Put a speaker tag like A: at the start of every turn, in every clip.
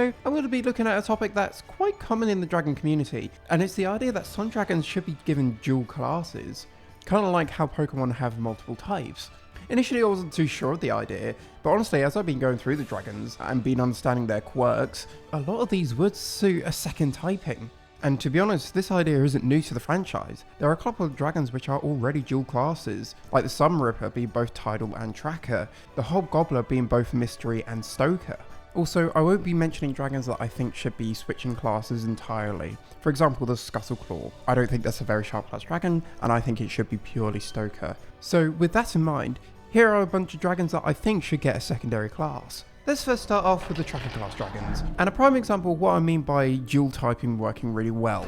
A: video, I'm going to be looking at a topic that's quite common in the dragon community, and it's the idea that some dragons should be given dual classes, kind of like how Pokemon have multiple types. Initially I wasn't too sure of the idea, but honestly as I've been going through the dragons and been understanding their quirks, a lot of these would suit a second typing. And to be honest, this idea isn't new to the franchise. There are a couple of dragons which are already dual classes, like the Sun Ripper being both Tidal and Tracker, the Hobgoblin being both Mystery and Stoker. Also, I won't be mentioning dragons that I think should be switching classes entirely. For example, the Scuttleclaw. I don't think that's a very sharp class dragon, and I think it should be purely Stoker. So with that in mind, here are a bunch of dragons that I think should get a secondary class. Let's first start off with the Tracker class dragons, and a prime example of what I mean by dual typing working really well.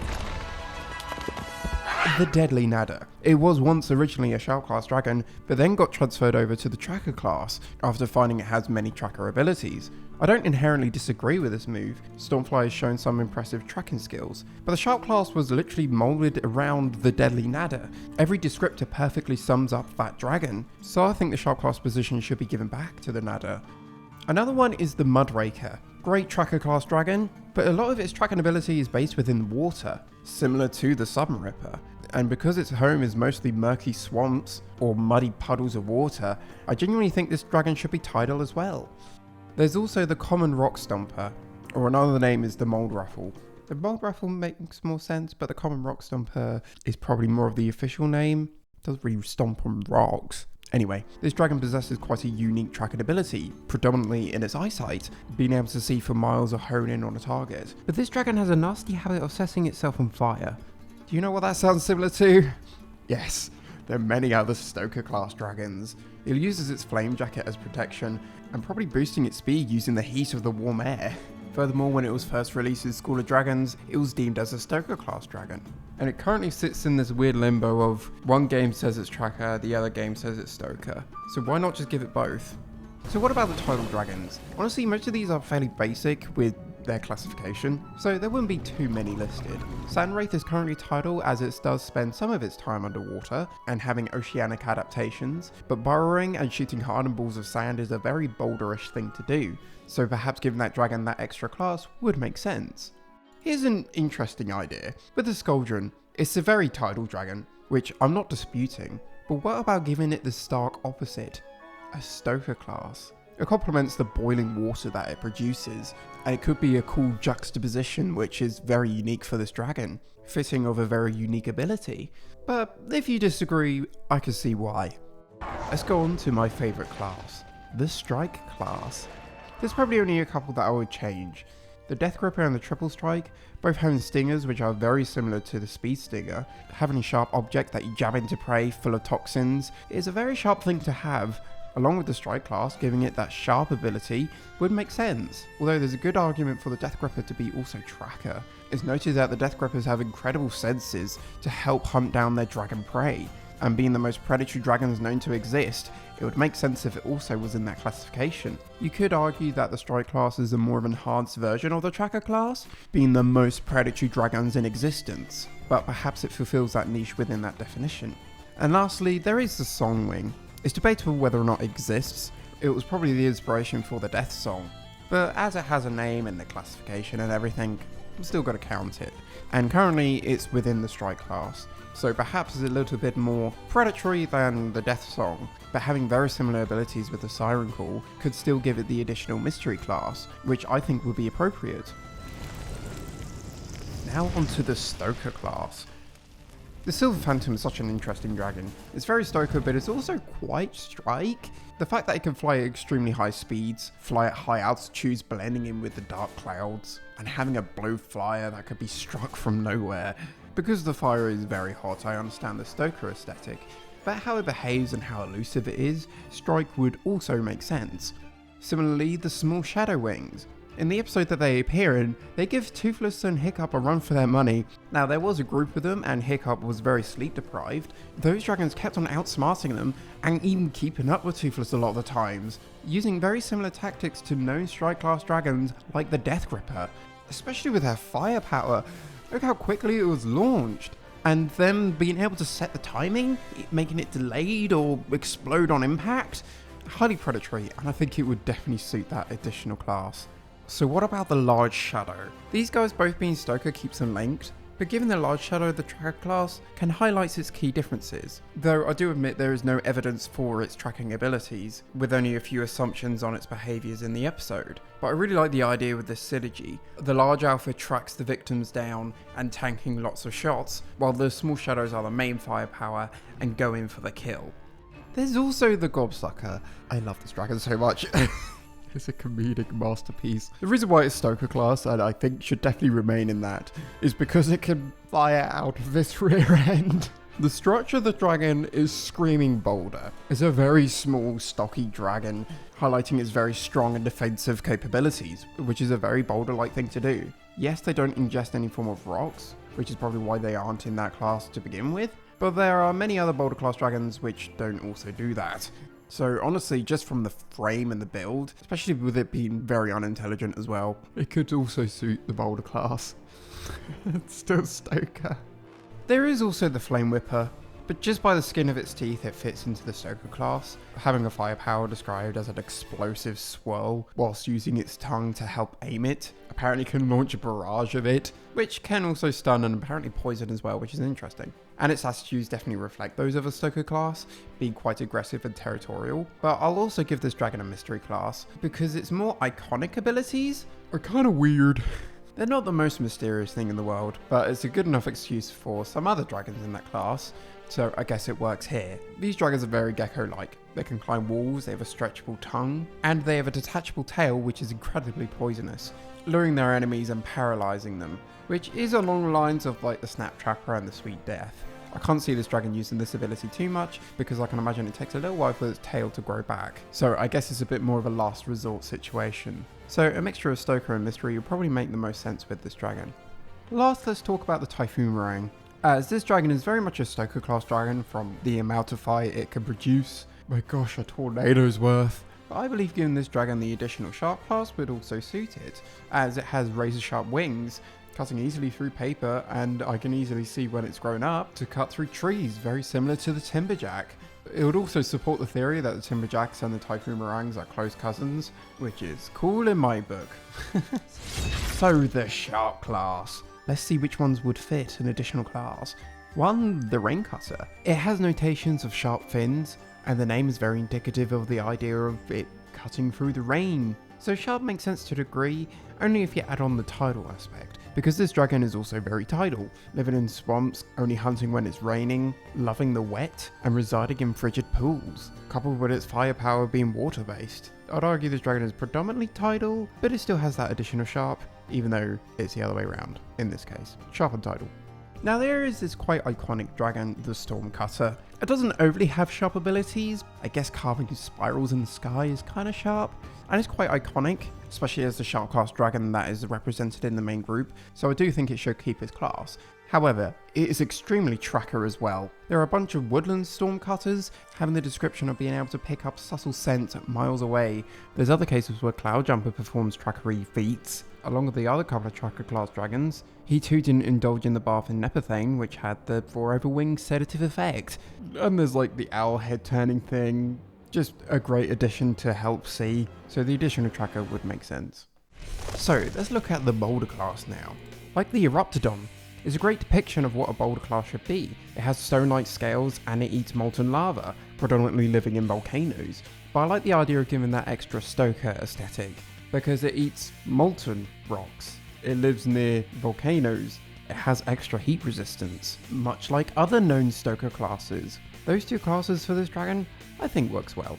A: The Deadly Nada. It was once originally a Sharp class dragon, but then got transferred over to the Tracker class after finding it has many tracker abilities. I don't inherently disagree with this move, Stormfly has shown some impressive tracking skills, but the Sharp class was literally moulded around the Deadly Nada. Every descriptor perfectly sums up that dragon, so I think the Sharp class position should be given back to the Nada. Another one is the Mudraker. Great Tracker class dragon, but a lot of its tracking ability is based within water, similar to the Sun Ripper. And because its home is mostly murky swamps or muddy puddles of water, I genuinely think this dragon should be Tidal as well. There's also the common Rock Stomper, or another name is the Mold Ruffle. The Mold Ruffle makes more sense, but the common Rock Stomper is probably more of the official name. It doesn't really stomp on rocks. Anyway, this dragon possesses quite a unique tracking ability, predominantly in its eyesight, being able to see for miles or hone in on a target. But this dragon has a nasty habit of setting itself on fire. Do you know what that sounds similar to? Yes, there are many other Stoker class dragons. It uses its flame jacket as protection, and probably boosting its speed using the heat of the warm air. Furthermore, when it was first released in School of Dragons, it was deemed as a Stoker class dragon. And it currently sits in this weird limbo of one game says it's Tracker, the other game says it's Stoker. So why not just give it both? So what about the Tidal dragons? Honestly, most of these are fairly basic with their classification, so there wouldn't be too many listed. Sandwraith is currently Tidal as it does spend some of its time underwater and having oceanic adaptations, but burrowing and shooting hardened balls of sand is a very boulderish thing to do, so perhaps giving that dragon that extra class would make sense. Here's an interesting idea. With the Scoldron, it's a very Tidal dragon, which I'm not disputing, but what about giving it the stark opposite? A Stoker class. It complements the boiling water that it produces, and it could be a cool juxtaposition which is very unique for this dragon, fitting of a very unique ability. But if you disagree, I can see why. Let's go on to my favourite class, the Strike class. There's probably only a couple that I would change. The Death Gripper and the Triple Strike, both having stingers which are very similar to the Speed Stinger. Having a sharp object that you jab into prey full of toxins is a very sharp thing to have. Along with the Strike class, giving it that sharp ability would make sense, although there's a good argument for the Death Gripper to be also Tracker. It's noted that the Death Grippers have incredible senses to help hunt down their dragon prey, and being the most predatory dragons known to exist, it would make sense if it also was in that classification. You could argue that the Strike class is a more of an enhanced version of the Tracker class, being the most predatory dragons in existence, but perhaps it fulfills that niche within that definition. And lastly, there is the Songwing. It's debatable whether or not it exists. It was probably the inspiration for the Death Song, but as it has a name and the classification and everything, I'm still got to count it. And currently it's within the Strike class, so perhaps it's a little bit more predatory than the Death Song, but having very similar abilities with the Siren Call could still give it the additional Mystery class, which I think would be appropriate. Now onto the Stoker class. The Silver Phantom is such an interesting dragon. It's very Stoker, but it's also quite Strike. The fact that it can fly at extremely high speeds, fly at high altitudes blending in with the dark clouds, and having a blow flyer that could be struck from nowhere. Because the fire is very hot, I understand the Stoker aesthetic, but how it behaves and how elusive it is, Strike would also make sense. Similarly, the small Shadow Wings. In the episode that they appear in, they give Toothless and Hiccup a run for their money. Now there was a group of them and Hiccup was very sleep deprived. Those dragons kept on outsmarting them and even keeping up with Toothless a lot of the times, using very similar tactics to known Strike class dragons like the Death Gripper, especially with their firepower. Look how quickly it was launched. And them being able to set the timing, making it delayed or explode on impact, highly predatory, and I think it would definitely suit that additional class. So what about the large shadow? These guys both being Stoker keeps them linked, but given the large shadow, the tracker class can highlight its key differences, though I do admit there is no evidence for its tracking abilities, with only a few assumptions on its behaviours in the episode. But I really like the idea with this synergy. The large alpha tracks the victims down and tanking lots of shots, while the small shadows are the main firepower and go in for the kill. There's also the Gobsucker. I love this dragon so much. It's a comedic masterpiece. The reason why it's Stoker class, and I think should definitely remain in that, is because it can fire out of this rear end. The structure of the dragon is screaming Boulder. It's a very small, stocky dragon, highlighting its very strong and defensive capabilities, which is a very Boulder-like thing to do. Yes, they don't ingest any form of rocks, which is probably why they aren't in that class to begin with, but there are many other Boulder class dragons which don't also do that. So honestly, just from the frame and the build, especially with it being very unintelligent as well, it could also suit the Boulder class. It's still Stoker. There is also the Flame Whipper, but just by the skin of its teeth it fits into the Stoker class, having a firepower described as an explosive swirl whilst using its tongue to help aim it. Apparently can launch a barrage of it, which can also stun and apparently poison as well, which is interesting. And its attitudes definitely reflect those of a Stoker class, being quite aggressive and territorial. But I'll also give this dragon a mystery class, because its more iconic abilities are kind of weird. They're not the most mysterious thing in the world, but it's a good enough excuse for some other dragons in that class, so I guess it works here. These dragons are very gecko-like. They can climb walls, they have a stretchable tongue, and they have a detachable tail which is incredibly poisonous, luring their enemies and paralysing them, which is along the lines of like the Snap Trapper and the Sweet Death. I can't see this dragon using this ability too much, because I can imagine it takes a little while for its tail to grow back, so I guess it's a bit more of a last resort situation. So a mixture of Stoker and Mystery would probably make the most sense with this dragon. Last, let's talk about the Typhoon Meringue, as this dragon is very much a Stoker class dragon from the amount of fire it can produce. My gosh, a tornado's worth. But I believe giving this dragon the additional sharp class would also suit it, as it has razor sharp wings, cutting easily through paper, and I can easily see when it's grown up to cut through trees, very similar to the Timberjack. It would also support the theory that the Timberjacks and the Typhoon Meringues are close cousins, which is cool in my book. So the sharp class. Let's see which ones would fit an additional class. 1. The Raincutter. It has notations of sharp fins, and the name is very indicative of the idea of it cutting through the rain. So sharp makes sense to a degree, only if you add on the tidal aspect, because this dragon is also very tidal, living in swamps, only hunting when it's raining, loving the wet, and residing in frigid pools, coupled with its firepower being water-based. I'd argue this dragon is predominantly tidal, but it still has that additional sharp, even though it's the other way around, in this case, sharp and tidal. Now there is this quite iconic dragon, the Stormcutter. It doesn't overly have sharp abilities. I guess carving spirals in the sky is kind of sharp, and it's quite iconic, especially as the sharp class dragon that is represented in the main group, so I do think it should keep its class. However, it is extremely tracker as well. There are a bunch of woodland Stormcutters having the description of being able to pick up subtle scent miles away. There's other cases where Cloudjumper performs trackery feats, along with the other couple of tracker class dragons. He too didn't indulge in the bath in Nepothane, which had the 4 over wing sedative effect. And there's like the owl head turning thing, just a great addition to help see, so the addition of tracker would make sense. So let's look at the Boulder class now. Like the Eruptodon, is a great depiction of what a Boulder class should be. It has stone-like scales and it eats molten lava, predominantly living in volcanoes. But I like the idea of giving that extra Stoker aesthetic, because it eats molten rocks. It lives near volcanoes. It has extra heat resistance, much like other known Stoker classes. Those two classes for this dragon, I think works well.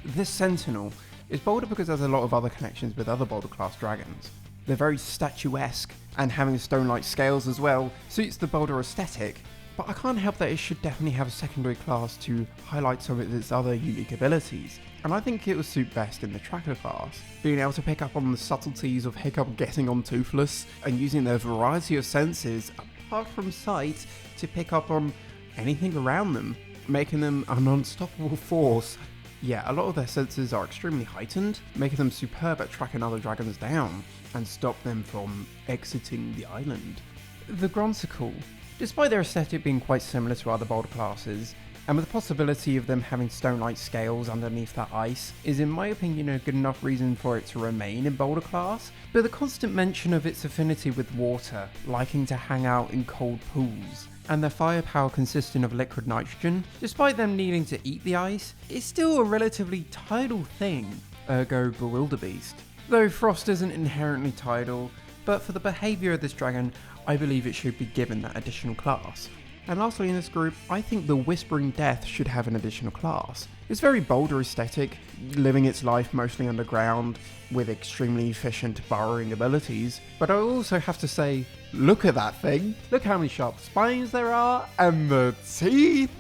A: This Sentinel is Boulder because there's a lot of other connections with other Boulder class dragons. They're very statuesque, and having stone-like scales as well suits the Boulder aesthetic, but I can't help that it should definitely have a secondary class to highlight some of its other unique abilities, and I think it will suit best in the Tracker class, being able to pick up on the subtleties of Hiccup getting on Toothless, and using their variety of senses, apart from sight, to pick up on anything around them, making them an unstoppable force. Yeah, a lot of their senses are extremely heightened, making them superb at tracking other dragons down, and stop them from exiting the island. The Grunsicle. Despite their aesthetic being quite similar to other Boulder classes, and with the possibility of them having stone-like scales underneath that ice is in my opinion a good enough reason for it to remain in Boulder class, but the constant mention of its affinity with water, liking to hang out in cold pools, and their firepower consisting of liquid nitrogen, despite them needing to eat the ice, is still a relatively tidal thing, ergo bewilderbeast. Though frost isn't inherently tidal, but for the behaviour of this dragon, I believe it should be given that additional class. And lastly in this group, I think the Whispering Death should have an additional class. It's very Boulder aesthetic, living its life mostly underground, with extremely efficient burrowing abilities, but I also have to say, look at that thing, look how many sharp spines there are, and the teeth!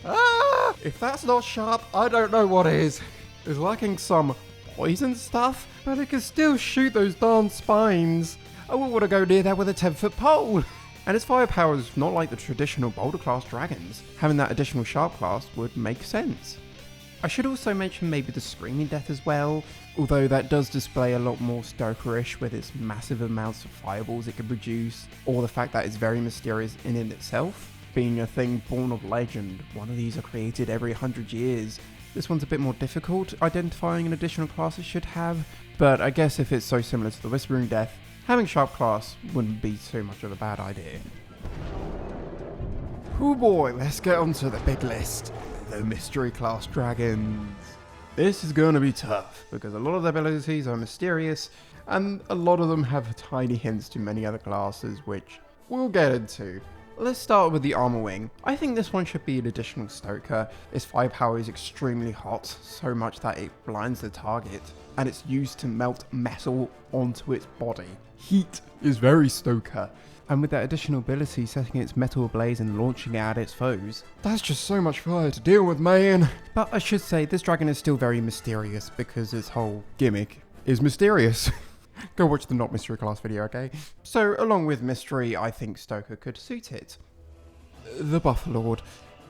A: Ah! If that's not sharp, I don't know what is. It's lacking some poison stuff, but it can still shoot those darn spines. I wouldn't want to go near that with a 10-foot pole. And its firepower is not like the traditional Boulder class dragons. Having that additional sharp class would make sense. I should also mention maybe the Screaming Death as well, although that does display a lot more Stoker-ish with its massive amounts of fireballs it can produce, or the fact that it's very mysterious in itself. Being a thing born of legend, one of these are created every 100 years. This one's a bit more difficult identifying an additional class it should have, but I guess if it's so similar to the Whispering Death, having sharp class wouldn't be too much of a bad idea. Oh boy, let's get onto the big list. The mystery class dragons. This is going to be tough, because a lot of their abilities are mysterious, and a lot of them have tiny hints to many other classes, which we'll get into. Let's start with the Armor Wing. I think this one should be an additional Stoker. Its firepower is extremely hot, so much that it blinds the target, and it's used to melt metal onto its body. Heat is very Stoker, and with that additional ability setting its metal ablaze and launching it at its foes, that's just so much fire to deal with, man. But I should say, this dragon is still very mysterious because its whole gimmick is mysterious. Go watch the Not Mystery class video, okay? So, along with Mystery, I think Stoker could suit it. The Buffalord.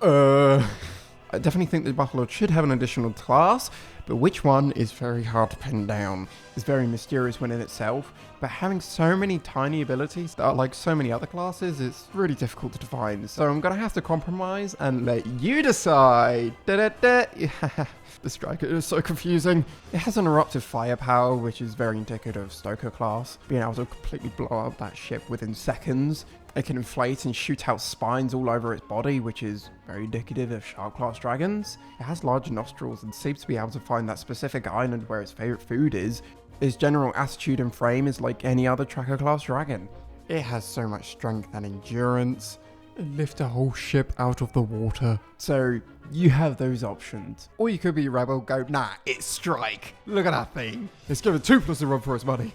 A: I definitely think the Buffalord should have an additional class, but which one is very hard to pin down. It's very mysterious within itself, but having so many tiny abilities that are like so many other classes, it's really difficult to define. So I'm gonna have to compromise and let you decide. The Striker is so confusing. It has an eruptive firepower, which is very indicative of Stoker class, being able to completely blow up that ship within seconds. It can inflate and shoot out spines all over its body, which is very indicative of shark class dragons. It has large nostrils and seems to be able to find that specific island where its favourite food is. Its general attitude and frame is like any other tracker class dragon. It has so much strength and endurance. It lift a whole ship out of the water. So you have those options. Or you could be rebel, go, nah, it's strike. Look at that thing. It's given 2+ a run for its money.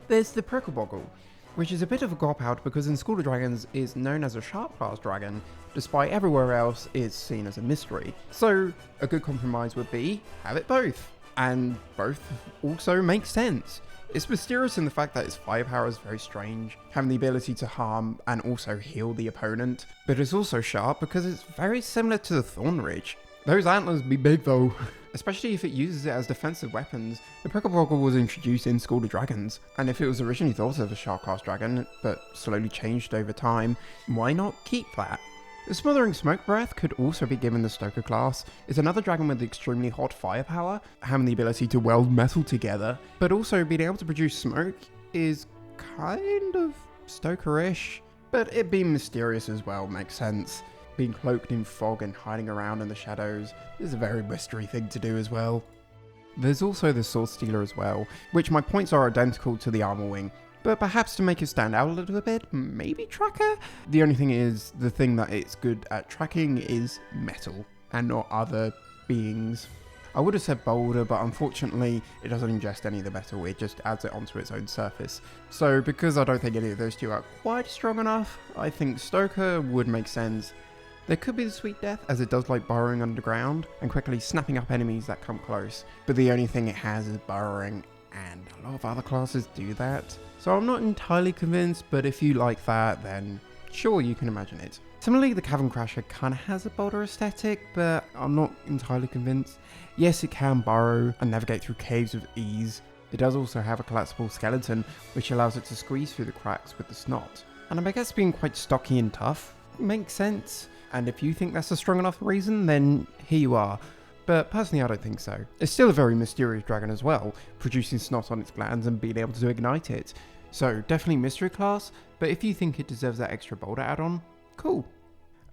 A: There's the Prickle-Boggle, which is a bit of a cop-out because in School of Dragons is known as a sharp class dragon, despite everywhere else it's seen as a mystery. So a good compromise would be have it both, and both also make sense. It's mysterious in the fact that its firepower is very strange, having the ability to harm and also heal the opponent, but it's also sharp because it's very similar to the Thornridge. Those antlers be big though. Especially if it uses it as defensive weapons. The Prickle-Boggle was introduced in School of Dragons, and if it was originally thought of as a sharp class dragon, but slowly changed over time, why not keep that? The Smothering Smoke Breath could also be given the Stoker class. It's another dragon with extremely hot firepower, having the ability to weld metal together, but also being able to produce smoke is kind of Stoker-ish, but it being mysterious as well makes sense. Being cloaked in fog and hiding around in the shadows is a very mystery thing to do as well. There's also the Sword Stealer as well, which my points are identical to the Armor Wing, but perhaps to make it stand out a little bit, maybe Tracker? The only thing is, the thing that it's good at tracking is metal, and not other beings. I would have said Boulder, but unfortunately it doesn't ingest any of the metal, it just adds it onto its own surface. So because I don't think any of those two are quite strong enough, I think Stoker would make sense. There could be the Sweet Death, as it does like burrowing underground and quickly snapping up enemies that come close, but the only thing it has is burrowing, and a lot of other classes do that. So I'm not entirely convinced, but if you like that, then sure, you can imagine it. Similarly, the Cavern Crasher kind of has a Boulder aesthetic, but I'm not entirely convinced. Yes, it can burrow and navigate through caves with ease. It does also have a collapsible skeleton, which allows it to squeeze through the cracks with the snot. And I guess being quite stocky and tough makes sense. And if you think that's a strong enough reason, then here you are. But personally, I don't think so. It's still a very mysterious dragon as well, producing snot on its glands and being able to ignite it. So definitely mystery class, but if you think it deserves that extra Boulder add-on, cool.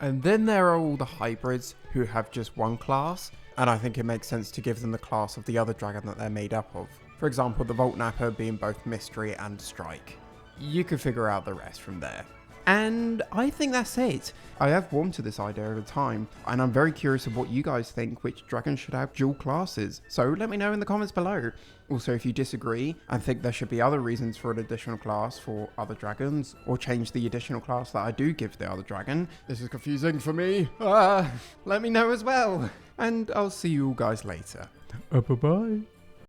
A: And then there are all the hybrids who have just one class, and I think it makes sense to give them the class of the other dragon that they're made up of. For example, the Volt Napper being both mystery and strike. You could figure out the rest from there. And I think that's it. I have warmed to this idea over time, and I'm very curious of what you guys think which dragon should have dual classes, so let me know in the comments below. Also, if you disagree and think there should be other reasons for an additional class for other dragons, or change the additional class that I do give the other dragon, this is confusing for me, let me know as well. And I'll see you all guys later. Bye-bye.